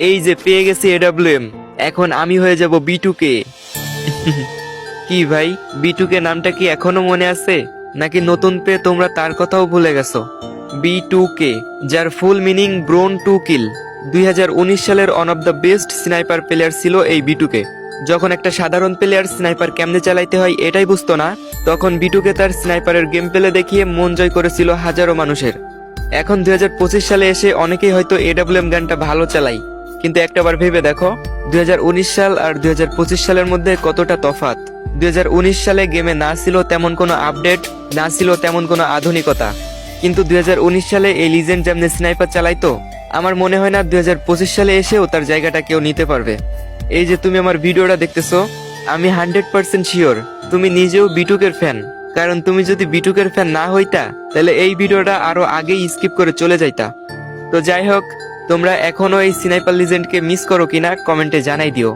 এই যে পেয়ে গেছি এডব্লিউএম, এখন আমি হয়ে যাব B2K। কি ভাই, B2K নামটা কি এখনো মনে আছে, নাকি নতুন পেয়ে তোমরা তার কথাও ভুলে গেছো? B2K, যার ফুল মিনিং ব্রোন টু কিল। 2019 সালের one of the best sniper player ছিল এই B2K। যখন একটা সাধারণ প্লেয়ার স্নাইপার কেমনে চালাইতে হয় এটাই বুঝতো না, তখন B2K তার স্নাইপারের গেম প্লে দেখিয়ে মন জয় করেছিল হাজারো মানুষের। এখন 2025 সালে এসে অনেকেই হয়তো এডব্লিউএম গানটা ভালো চালাই, কিন্তু একটাবার ভেবে দেখো 2019 সাল আর 2025 সালের মধ্যে কতটা তফাৎ। 2019 সালে গেমে না ছিল তেমন কোনো আপডেট, না ছিল তেমন কোনো আধুনিকতা, কিন্তু 2019 সালে এই লিজেন্ড যেমনি স্নাইপার চালাইতো, আমার মনে হয় না 2025 সালে এসেও তার জায়গাটা কেউ নিতে পারবে। এই যে তুমি আমার ভিডিওটা দেখতেছো, আমি 100% শিওর তুমি নিজেও B2K ফ্যান, কারণ তুমি যদি B2K ফ্যান না হইতা তাহলে এই ভিডিওটা আরো আগেই স্কিপ করে চলে যাইতা। তো যাই হোক, তোমরা এখনো এই স্নাইপার লিজেন্ডকে মিস করো কিনা কমেন্টে জানাই দিও।